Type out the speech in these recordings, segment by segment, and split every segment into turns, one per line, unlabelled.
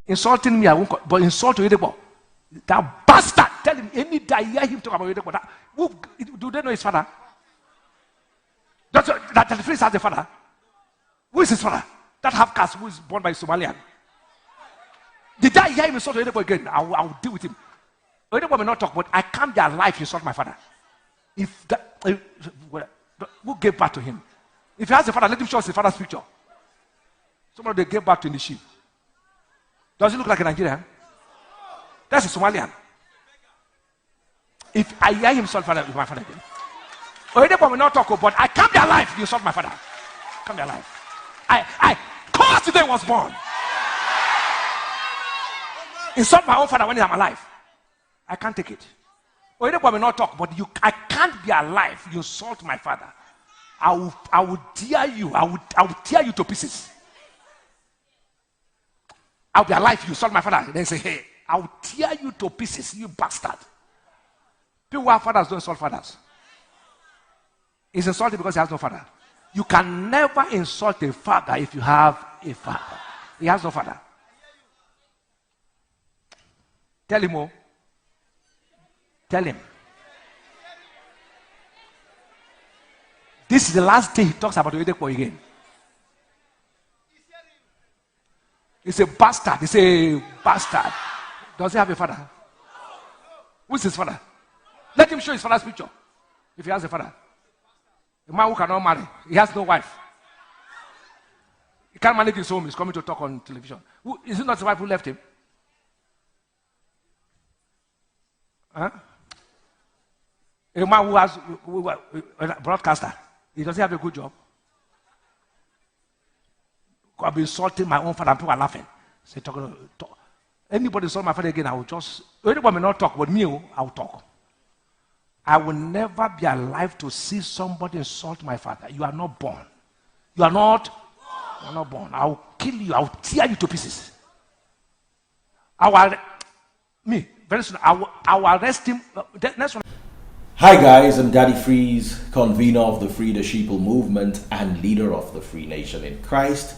Insulting me, I won't, but insult Oyedepo. That bastard. Tell him any day you hear him talk about Oyedepo. Do they know his father? That the priest has a father. Who is his father? That half caste who is born by a Somalian. The day you hear him insult Oyedepo again, I will deal with him. Oyedepo may not talk, but I can't be alive to insult my father. Who gave birth to him? If he has a father, let him show us his father's picture. Somebody they gave birth to in the sheep. Does he look like a Nigerian? That's a Somalian. If I hear him insult my father again, Oyedepo will not talk, but I can't be alive to insult my father. I can't be alive. I caused today was born. Insult my own father when I'm alive. I can't take it. Oyedepo will not talk, but I can't be alive. You insult my father. I will tear you. I will tear you to pieces. I'll be alive. You insult my father. Then say, hey, I'll tear you to pieces, you bastard. People who have fathers don't insult fathers. He's insulted because he has no father. You can never insult a father if you have a father. He has no father. Tell him, oh. Tell him. This is the last day he talks about Oyedepo again. He's a bastard. He's a bastard. Does he have a father? Who's his father? Let him show his father's picture. If he has a father. A man who cannot marry. He has no wife. He can't manage his home. He's coming to talk on television. Is it not his wife who left him? Huh? A man who has a broadcaster. He doesn't have a good job. I'll be insulting my own father and people are laughing. Say, talk. Anybody insult my father again, I will just. Anybody may not talk, but me, I will talk. I will never be alive to see somebody insult my father. You are not born. You are not born. I will kill you. I will tear you to pieces. Very soon, I will arrest him. Next one.
Hi guys, I'm Daddy Freeze, convener of the Free the Sheeple movement and leader of the Free Nation in Christ.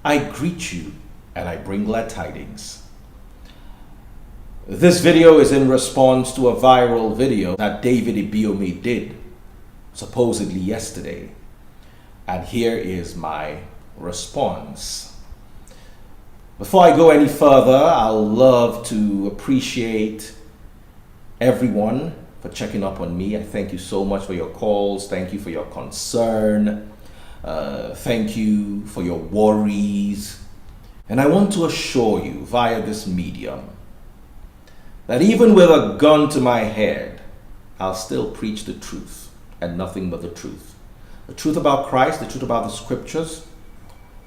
I greet you and I bring glad tidings. This video is in response to a viral video that David Ibiyeomie did, supposedly yesterday. And here is my response. Before I go any further, I'll love to appreciate everyone for checking up on me. I thank you so much for your calls. Thank you for your concern. Thank you for your worries. And I want to assure you via this medium that even with a gun to my head, I'll still preach the truth and nothing but the truth. The truth about Christ, the truth about the scriptures,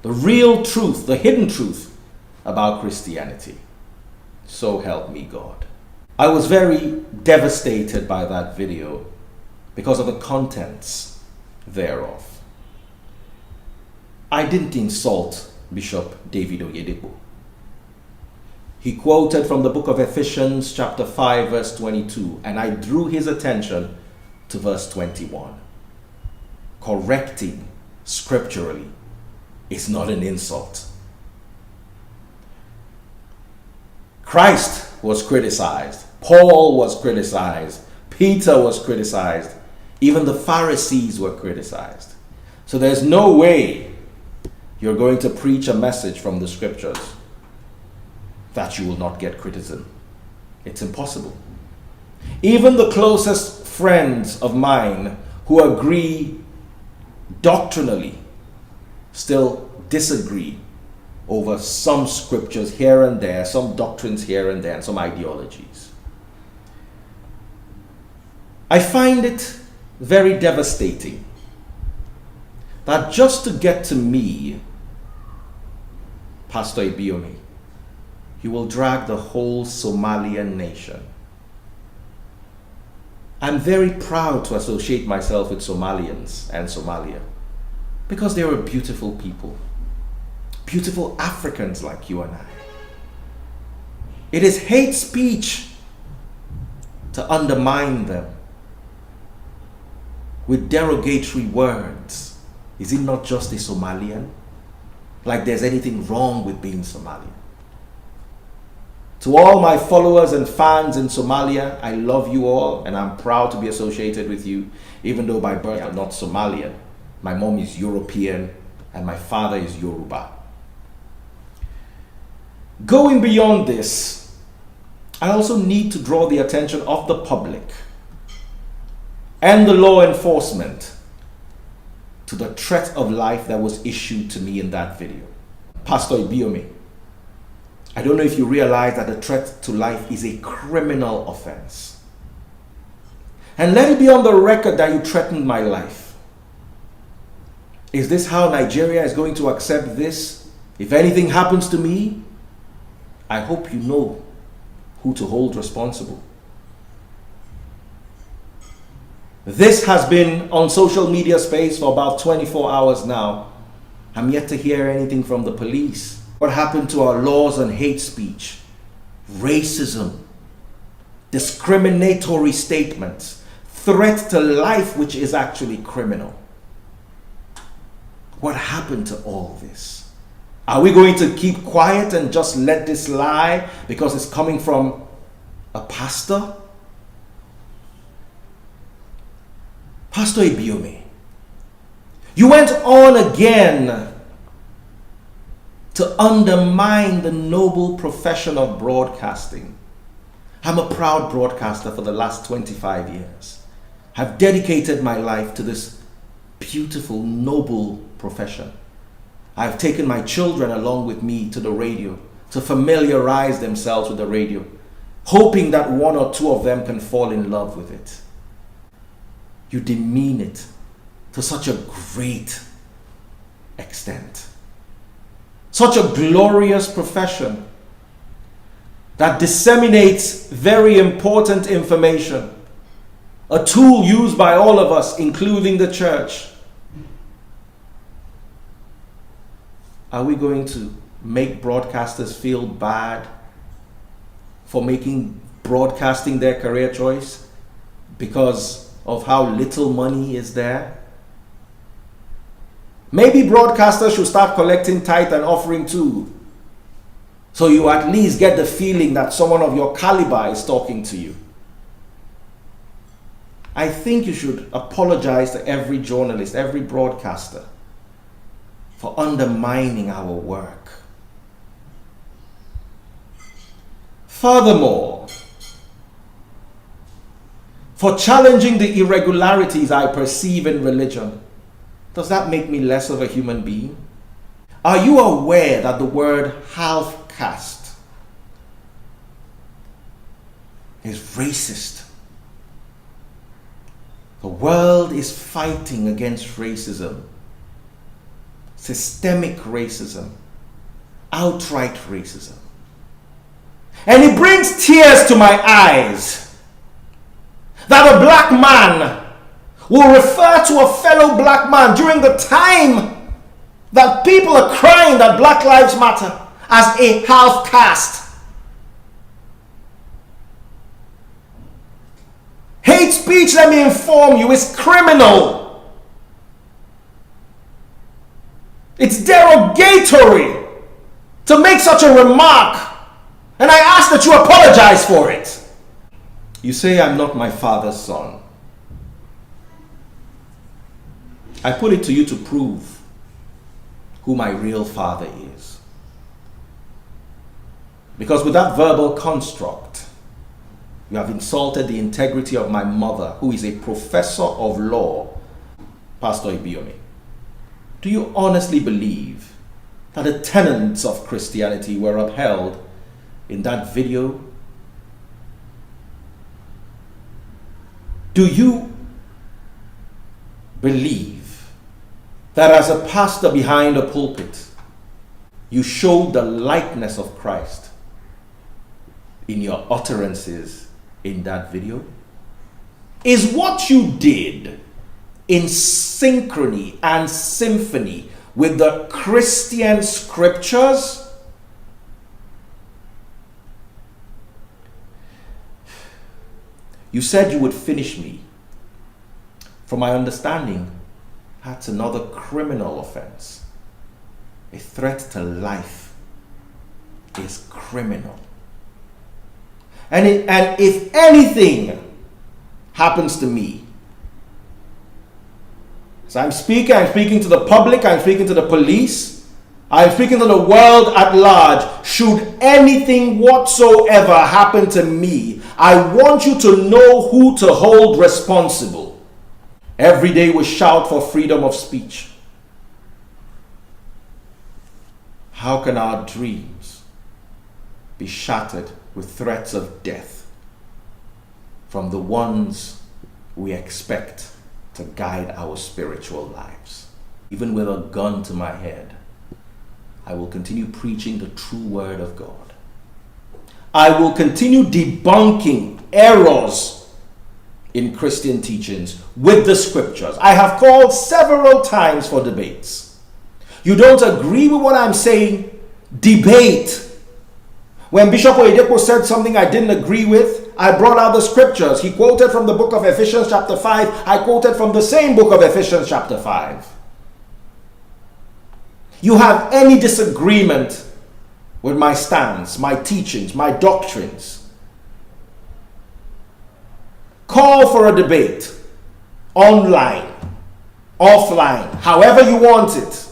the real truth, the hidden truth about Christianity. So help me God. I was very devastated by that video because of the contents thereof. I didn't insult Bishop David Oyedepo. He quoted from the book of Ephesians chapter 5 verse 22, and I drew his attention to verse 21. Correcting scripturally is not an insult. Christ was criticized. Paul was criticized. Peter was criticized. Even the Pharisees were criticized. So there's no way you're going to preach a message from the scriptures that you will not get criticism. It's impossible. Even the closest friends of mine who agree doctrinally still disagree over some scriptures here and there, some doctrines here and there, and some ideologies. I find it very devastating that just to get to me, Pastor Ibiyeomie, you will drag the whole Somalian nation. I'm very proud to associate myself with Somalians and Somalia because they are beautiful people, beautiful Africans like you and I. It is hate speech to undermine them with derogatory words. Is it not just a Somalian? Like there's anything wrong with being Somalian. To all my followers and fans in Somalia, I love you all and I'm proud to be associated with you, even though by birth I'm not Somalian. My mom is European and my father is Yoruba. Going beyond this, I also need to draw the attention of the public and the law enforcement to the threat of life that was issued to me in that video. Pastor Ibiyeomie, I don't know if you realize that the threat to life is a criminal offense. And let it be on the record that you threatened my life. Is this how Nigeria is going to accept this? If anything happens to me, I hope you know who to hold responsible. This has been on social media space for about 24 hours now. I'm yet to hear anything from the police. What happened to our laws on hate speech, racism, discriminatory statements, threat to life, which is actually criminal? What happened to all this? Are we going to keep quiet and just let this lie because it's coming from a pastor? Pastor Ibiyeomie, you went on again to undermine the noble profession of broadcasting. I'm a proud broadcaster for the last 25 years. I've dedicated my life to this beautiful, noble profession. I've taken my children along with me to the radio to familiarize themselves with the radio, hoping that one or two of them can fall in love with it. You demean it to such a great extent. Such a glorious profession that disseminates very important information, a tool used by all of us, including the church. Are we going to make broadcasters feel bad for making broadcasting their career choice because of how little money is there? Maybe broadcasters should start collecting tithe and offering too, so you at least get the feeling that someone of your caliber is talking to you. I think you should apologize to every journalist, every broadcaster, for undermining our work. Furthermore, for challenging the irregularities I perceive in religion. Does that make me less of a human being? Are you aware that the word half caste is racist? The world is fighting against racism, systemic racism, outright racism. And it brings tears to my eyes that a black man will refer to a fellow black man during the time that people are crying that Black Lives Matter as a half caste. Hate speech, let me inform you, is criminal. It's derogatory to make such a remark, and I ask that you apologize for it. You say I'm not my father's son. I put it to you to prove who my real father is. Because with that verbal construct, you have insulted the integrity of my mother, who is a professor of law, Pastor Ibiyeomie. Do you honestly believe that the tenets of Christianity were upheld in that video? Do you believe that as a pastor behind a pulpit, you showed the likeness of Christ in your utterances in that video? Is what you did in synchrony and symphony with the Christian scriptures? You said you would finish me. From my understanding, that's another criminal offense. A threat to life is criminal. And if anything happens to me, so I'm speaking to the public, I'm speaking to the police, I'm speaking to the world at large. Should anything whatsoever happen to me, I want you to know who to hold responsible. Every day we shout for freedom of speech. How can our dreams be shattered with threats of death from the ones we expect to guide our spiritual lives? Even with a gun to my head, I will continue preaching the true word of God. I will continue debunking errors in Christian teachings with the scriptures. I have called several times for debates. You don't agree with what I'm saying? Debate. When Bishop Oyedepo said something I didn't agree with, I brought out the scriptures. He quoted from the book of Ephesians chapter 5. I quoted from the same book of Ephesians chapter 5. You have any disagreement with my stance, my teachings, my doctrines, call for a debate, online, offline, however you want it.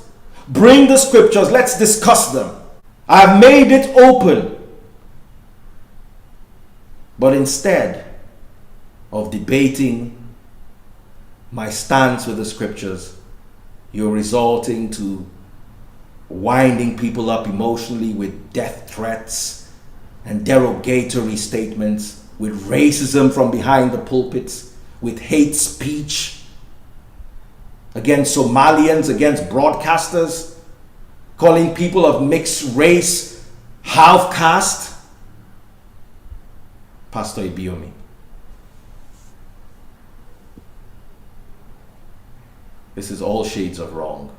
Bring the scriptures, let's discuss them. I've made it open. But instead of debating my stance with the scriptures, you're resorting to winding people up emotionally with death threats and derogatory statements, with racism from behind the pulpits, with hate speech against Somalians, against broadcasters, calling people of mixed race half caste. Pastor Ibiyeomie, this is all shades of wrong.